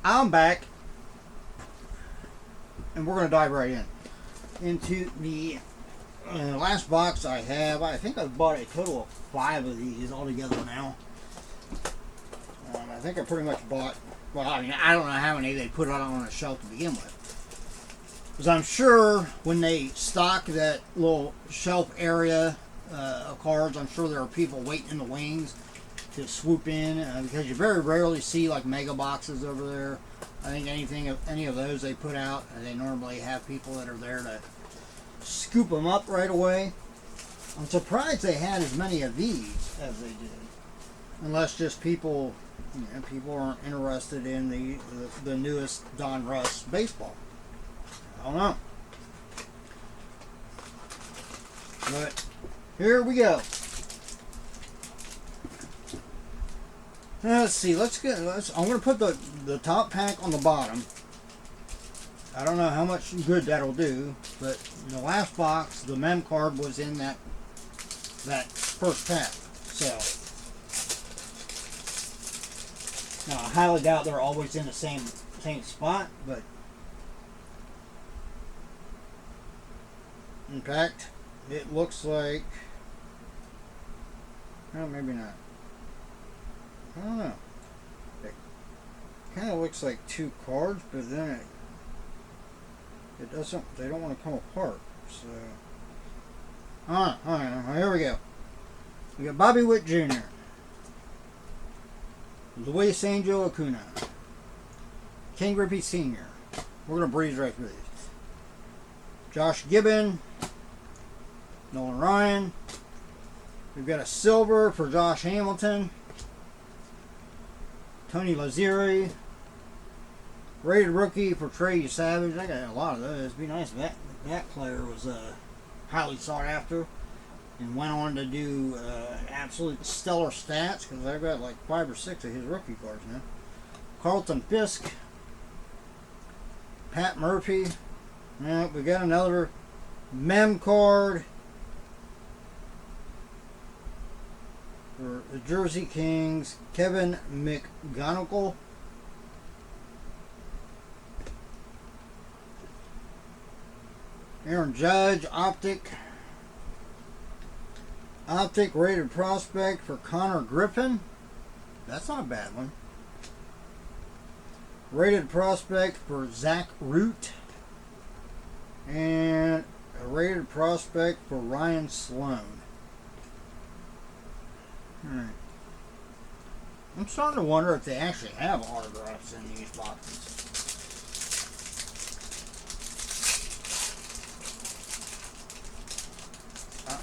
I'm back, and we're going to dive right into the last box I have. I think I've bought a total of 5 of these altogether now. I think I pretty much bought, well, I mean, I don't know how many they put out on a shelf to begin with. Because I'm sure when they stock that little shelf area of cards, I'm sure there are people waiting in the wings to swoop in, because you very rarely see like mega boxes over there. I think any of those they put out, they normally have people that are there to scoop them up right away. I'm surprised they had as many of these as they did, unless just people, people aren't interested in the newest Donruss Baseball. I don't know, but here we go. Let's see. I'm going to put the top pack on the bottom. I don't know how much good that'll do, but in the last box, the mem card was in that first pack. So now I highly doubt they're always in the same spot, but in fact, it looks like, well, maybe not. I don't know. It kind of looks like 2 cards, but then it doesn't. They don't want to come apart. So, all right. Here we go. We got Bobby Witt Jr., Luis Angel Acuna, Ken Griffey Sr. We're gonna breeze right through these. Josh Gibbon, Nolan Ryan. We've got a silver for Josh Hamilton. Tony Lazzeri, rated rookie for Trey Savage. I got a lot of those. It'd be nice if that player was highly sought after and went on to do absolute stellar stats, because I've got like 5 or 6 of his rookie cards now. Carlton Fisk, Pat Murphy. We got another mem card for the Jersey Kings, Kevin McGonigal. Aaron Judge, Optic rated prospect for Connor Griffin. That's not a bad one. Rated prospect for Zach Root. And a rated prospect for Ryan Sloan. Alright. I'm starting to wonder if they actually have autographs in these boxes.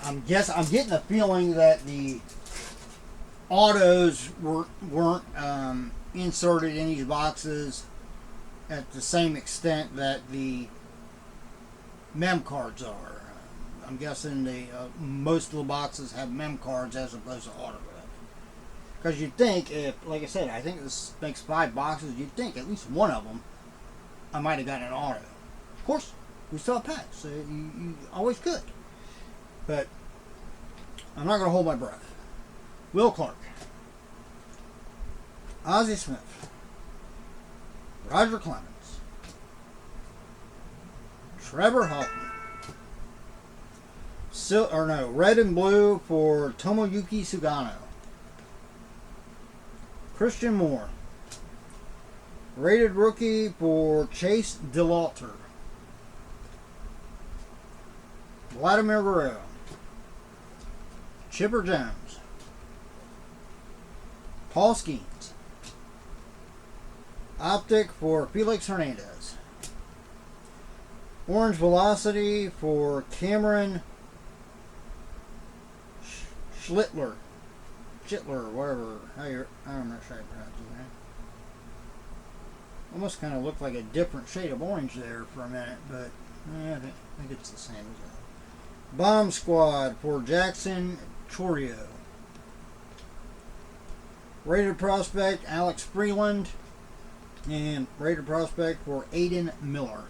I'm getting the feeling that the autos weren't inserted in these boxes at the same extent that the mem cards are. I'm guessing most of the boxes have mem cards as opposed to autographs. Because you'd think, if, like I said, I think this makes 5 boxes, you'd think at least one of them I might have gotten an auto. Of course, we still have packs, so you always could. But I'm not going to hold my breath. Will Clark, Ozzie Smith, Roger Clemens, Trevor Hoffman. Red and blue for Tomoyuki Sugano. Christian Moore. Rated rookie for Chase DeLauter. Vladimir Guerrero. Chipper Jones. Paul Skeens. Optic for Felix Hernandez. Orange Velocity for Cameron Schlittler, whatever. I'm not sure how to pronounce his name. Almost kind of looked like a different shade of orange there for a minute, but I think it's the same as that. Bomb Squad for Jackson Chorio. Rated prospect Alex Freeland, and rated prospect for Aiden Miller.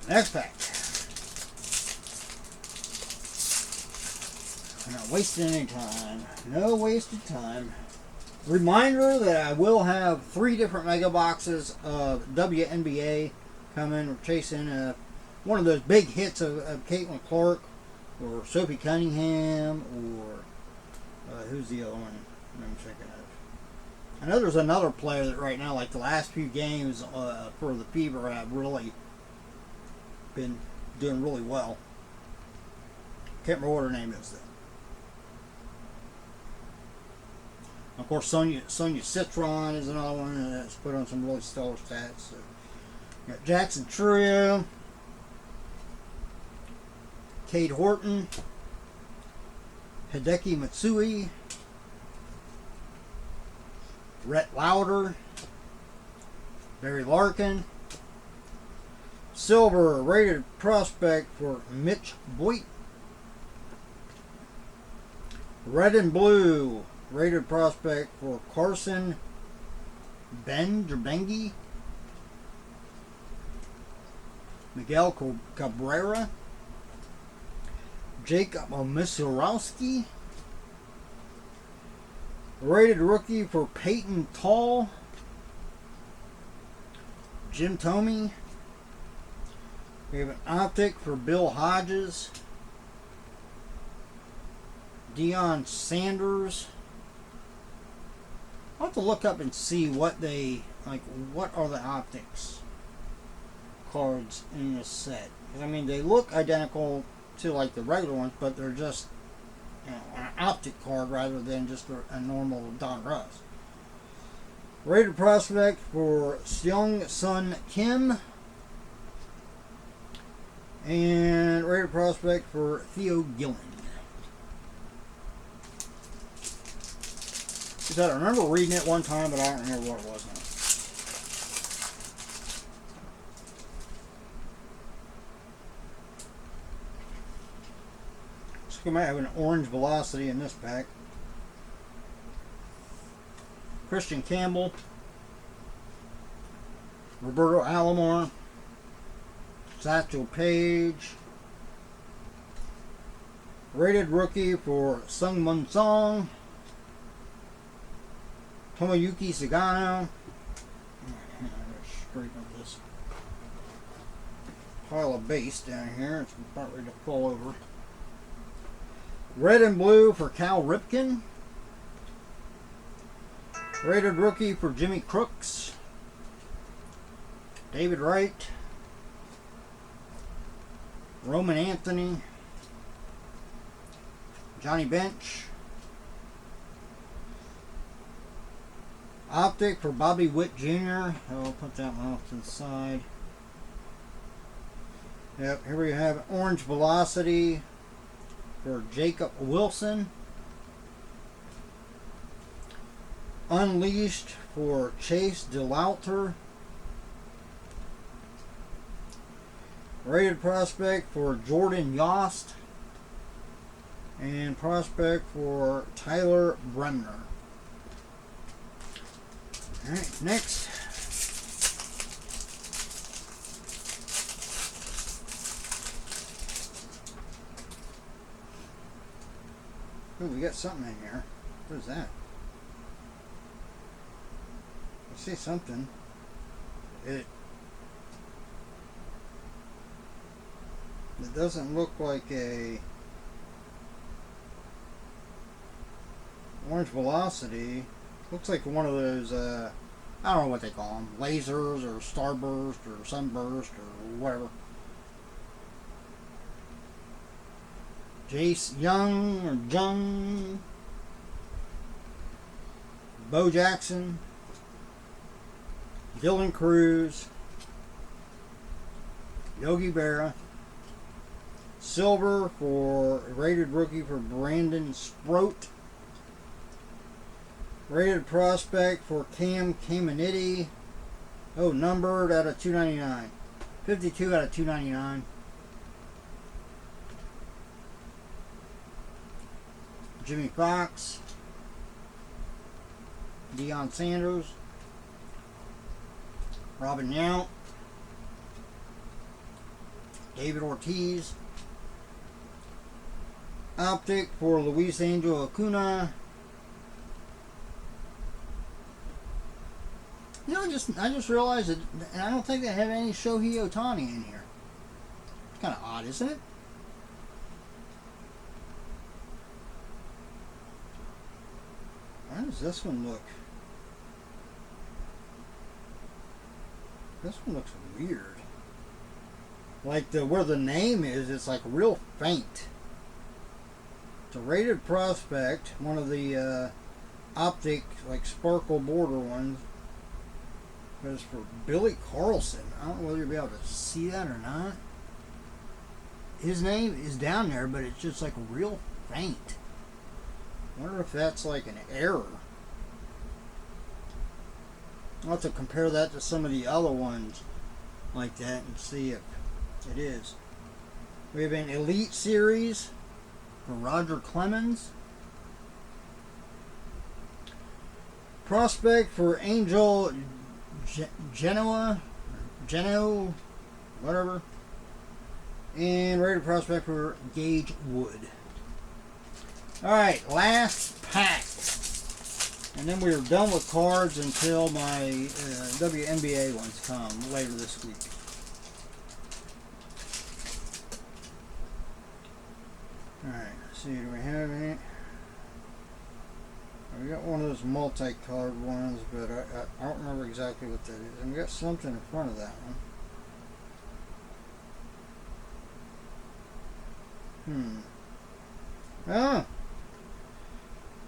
Next pack. I'm not wasting any time. No wasted time. Reminder that I will have 3 different mega boxes of WNBA coming. We're chasing one of those big hits of Caitlin Clark or Sophie Cunningham or who's the other one I'm thinking of? I know there's another player that right now, like the last few games for the Fever, have really been doing really well. Can't remember what her name is though. Of course, Sonia Citron is another one that's put on some really stellar stats. So, got Jackson Trio, Cade Horton, Hideki Matsui, Rhett Lauder, Barry Larkin, silver rated prospect for Mitch Boyd, red and blue rated prospect for Carson Benji, Miguel Cabrera, Jacob Misirowski, rated rookie for Peyton Tall, Jim Thome. We have an optic for Bill Hodges, Deion Sanders. I'll have to look up and see what what are the optics cards in this set. I mean, they look identical to like the regular ones, but they're just an optic card rather than just a normal Donruss. Rated prospect for Seung Sun Kim. And rated prospect for Theo Gillen. I remember reading it one time, but I don't remember what it was now. So we might have an orange velocity in this pack. Christian Campbell, Roberto Alomar, Satchel Paige, rated rookie for Sungmun Song, Tomoyuki Sagano. Straighten up this pile of base down here. It's about ready to fall over. Red and blue for Cal Ripken. Rated rookie for Jimmy Crooks, David Wright, Roman Anthony, Johnny Bench. Optic for Bobby Witt Jr. I'll put that one off to the side. Yep, here we have orange velocity for Jacob Wilson. Unleashed for Chase DeLauter. Rated prospect for Jordan Yost. And prospect for Tyler Bremner. Alright, next. Ooh, we got something in here. What is that? I see something. It doesn't look like a orange velocity. Looks like one of those, I don't know what they call them, lasers or starburst or sunburst or whatever. Jace Young or Jung, Bo Jackson, Dylan Cruz, Yogi Berra. Silver for rated rookie for Brandon Sproat. Rated prospect for Cam Caminiti. Oh, numbered out of 299. 52 out of 299. Jimmy Fox. Deion Sanders. Robin Yount. David Ortiz. Optic for Luis Angel Acuna. You know, I just realized that, and I don't think they have any Shohei Ohtani in here. It's kind of odd, isn't it? How does this one look? This one looks weird. Like where the name is, it's like real faint. It's a rated prospect, one of the optic, like sparkle border ones. But it's for Billy Carlson. I don't know whether you'll be able to see that or not. His name is down there, but it's just like real faint. I wonder if that's like an error. I'll have to compare that to some of the other ones like that and see if it is. We have an Elite Series for Roger Clemens. Prospect for Angel Genoa, whatever. And rated prospect for Gage Wood. Alright, last pack. And then we are done with cards until my WNBA ones come later this week. Alright, let's see, do we have any? We got one of those multi-colored ones, but I don't remember exactly what that is. And we got something in front of that one. Oh!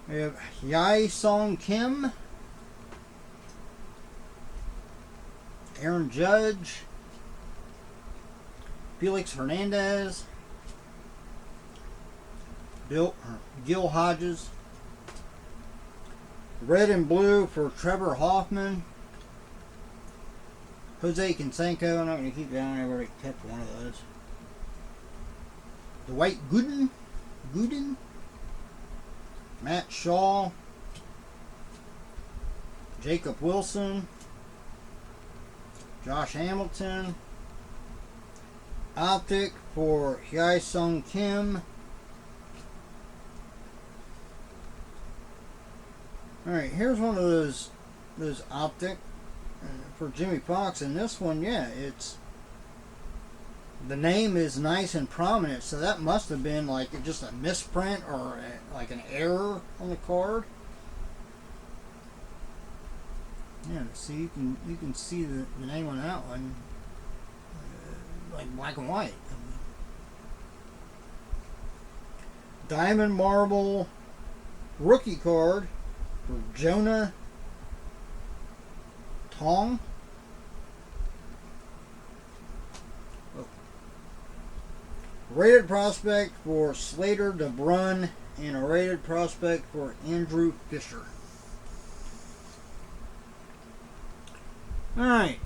We have Hye-Sung Kim, Aaron Judge, Felix Hernandez, Gil Hodges, red and blue for Trevor Hoffman, Jose Canseco. I'm not going to keep going. I've already kept one of those. Dwight Gooden, Matt Shaw, Jacob Wilson, Josh Hamilton, optic for Hye-Sung Kim. Alright, here's one of those optic for Jimmy Fox, and this one, yeah, it's the name is nice and prominent, so that must have been like just a misprint or like an error on the card. Yeah, see, you can see the name on that one, like black and white. Diamond Marble rookie card for Jonah Tong. Rated prospect for Slater DeBrun and a rated prospect for Andrew Fisher. Alright.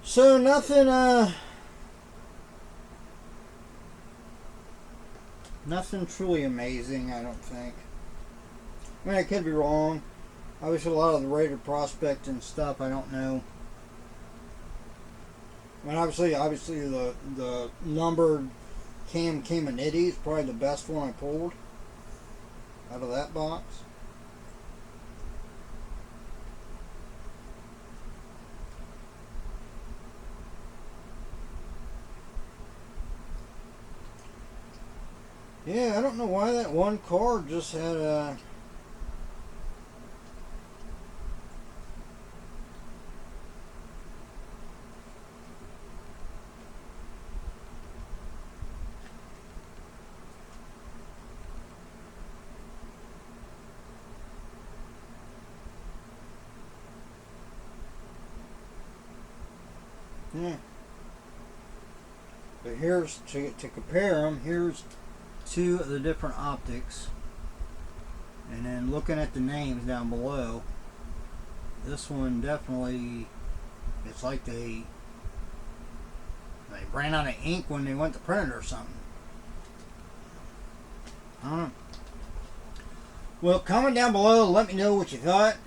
So nothing truly amazing, I don't think. I mean, I could be wrong. Obviously a lot of the rated prospect and stuff I don't know. I mean, obviously the numbered Cam Caminiti is probably the best one I pulled out of that box. Yeah, I don't know why that one card just had a... Yeah. But here's, to compare them, here's two of the different optics. And then looking at the names down below, this one definitely, it's like they ran out of ink when they went to print it or something. I don't know. Well, comment down below, let me know what you thought.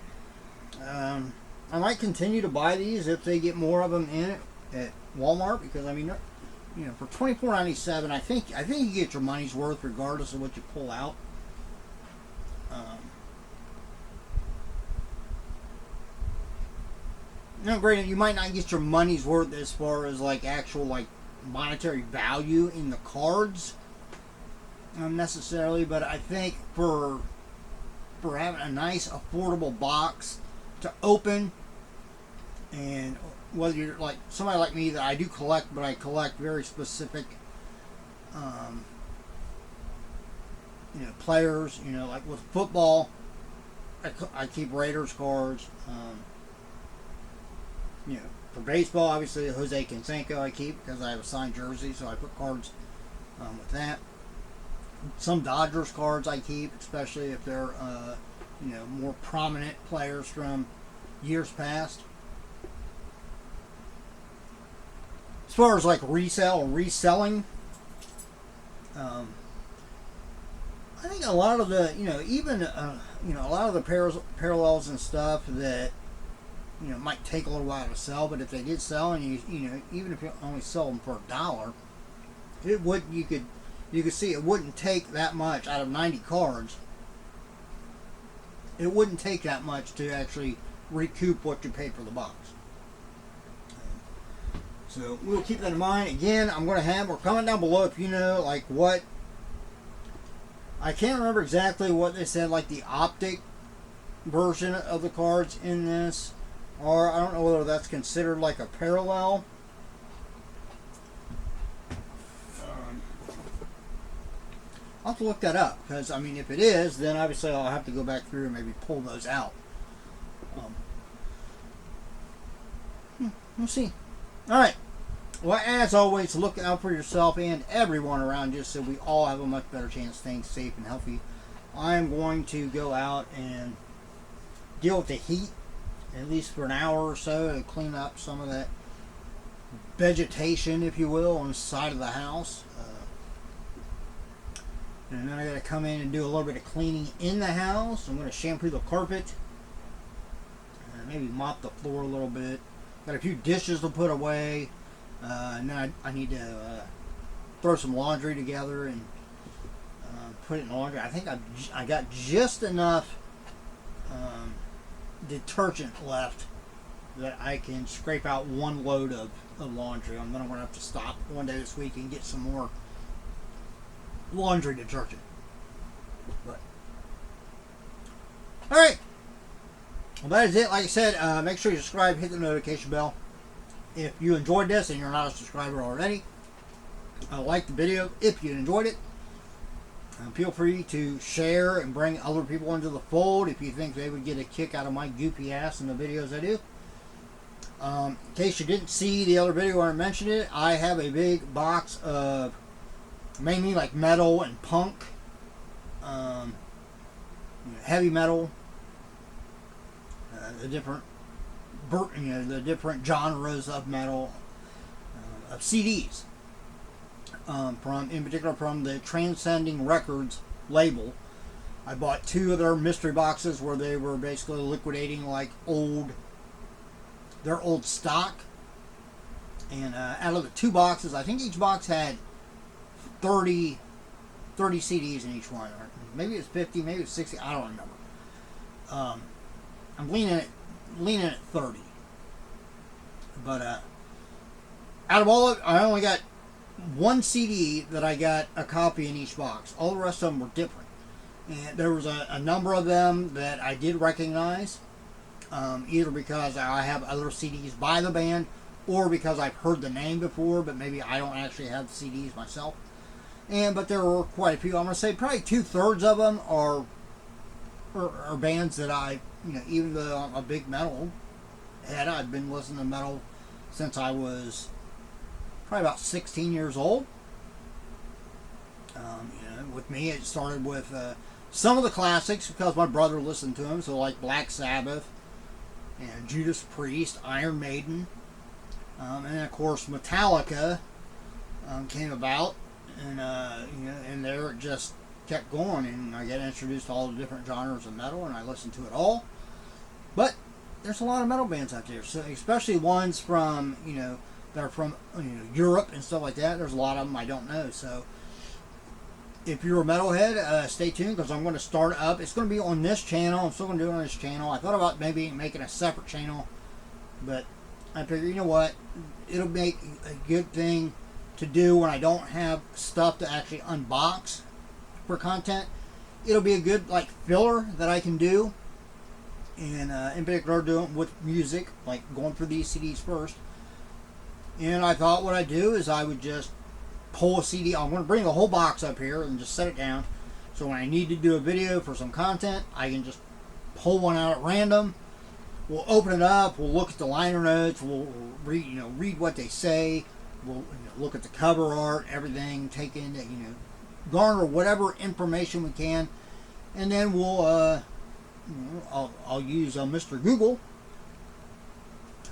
I might continue to buy these if they get more of them in it at Walmart, because I mean, you know, for $24.97, I think you get your money's worth regardless of what you pull out. granted, you might not get your money's worth as far as like actual like monetary value in the cards necessarily, but I think for having a nice affordable box to open, and whether you're like somebody like me that I do collect, but I collect very specific players, like with football, I keep Raiders cards. For baseball, obviously Jose Canseco I keep because I have a signed jersey, so I put cards with that. Some Dodgers cards I keep, especially if they're more prominent players from years past. As far as like resale or reselling, I think a lot of the even a lot of the parallels and stuff that might take a little while to sell, but if they did sell, and you even if you only sell them for $1, it would you could see it wouldn't take that much out of 90 cards. It wouldn't take that much to actually recoup what you paid for the box. So we'll keep that in mind. Again, or comment down below if you know like what. I can't remember exactly what they said, like the optic version of the cards in this, or I don't know whether that's considered like a parallel. I'll have to look that up, because I mean if it is, then obviously I'll have to go back through and maybe pull those out. We'll see. Alright, well, as always, look out for yourself and everyone around you so we all have a much better chance of staying safe and healthy. I'm going to go out and deal with the heat at least for an hour or so to clean up some of that vegetation, if you will, on the side of the house. And then I got to come in and do a little bit of cleaning in the house. I'm going to shampoo the carpet, maybe mop the floor a little bit. Got a few dishes to put away, and then I need to throw some laundry together and put it in the laundry. I think I got just enough detergent left that I can scrape out one load of laundry. I'm going to have to stop one day this week and get some more laundry detergent. But all right. Well, that is it. Like I said, make sure you subscribe, hit the notification bell. If you enjoyed this and you're not a subscriber already, like the video if you enjoyed it. Feel free to share and bring other people into the fold if you think they would get a kick out of my goofy ass in the videos I do. In case you didn't see the other video where I mentioned it, I have a big box of mainly like metal and punk, heavy metal, the different genres of metal, of CDs, in particular from the Transcending Records label. I bought 2 of their mystery boxes where they were basically liquidating like their old stock, and out of the 2 boxes, I think each box had 30 CDs in each one, or maybe it was 50, maybe it was 60, I don't remember. I'm leaning at 30. But out of all of it, I only got 1 CD that I got a copy in each box. All the rest of them were different. And there was a number of them that I did recognize, either because I have other CDs by the band, or because I've heard the name before, but maybe I don't actually have the CDs myself. But there were quite a few. I'm going to say probably 2/3 of them are bands that I, even though I'm a big metal head, I've been listening to metal since I was probably about 16 years old. With me, it started with some of the classics because my brother listened to them, so like Black Sabbath and Judas Priest, Iron Maiden, and then of course Metallica came about, and and there it just kept going, and I got introduced to all the different genres of metal, and I listened to it all. But there's a lot of metal bands out there, so especially ones from that are from Europe and stuff like that. There's a lot of them I don't know. So if you're a metalhead, stay tuned, because I'm going to start up. It's going to be on this channel. I'm still going to do it on this channel. I thought about maybe making a separate channel, but I figured, you know what, it'll make a good thing to do when I don't have stuff to actually unbox for content. It'll be a good like filler that I can do, and in particular doing with music, like going through these CDs first. And I thought what I'd do is I would just pull a CD. I'm going to bring the whole box up here and just set it down. So when I need to do a video for some content, I can just pull one out at random. We'll open it up. We'll look at the liner notes. We'll read, read what they say. We'll look at the cover art, everything. Take in, garner whatever information we can, and then we'll, I'll use Mr. Google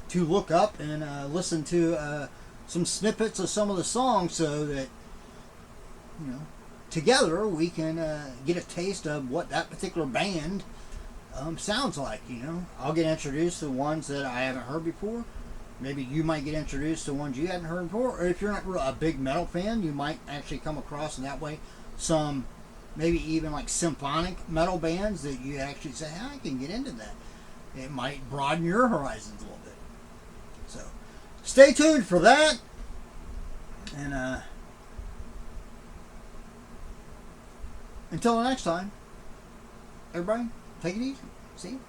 to look up and listen to some snippets of some of the songs, so that together we can get a taste of what that particular band sounds like. I'll get introduced to ones that I haven't heard before. Maybe you might get introduced to ones you hadn't heard before, or if you're not a big metal fan, you might actually come across in that way some maybe even like symphonic metal bands that you actually say, hey, I can get into that. It might broaden your horizons a little bit. So stay tuned for that. And until the next time, everybody, take it easy. See you.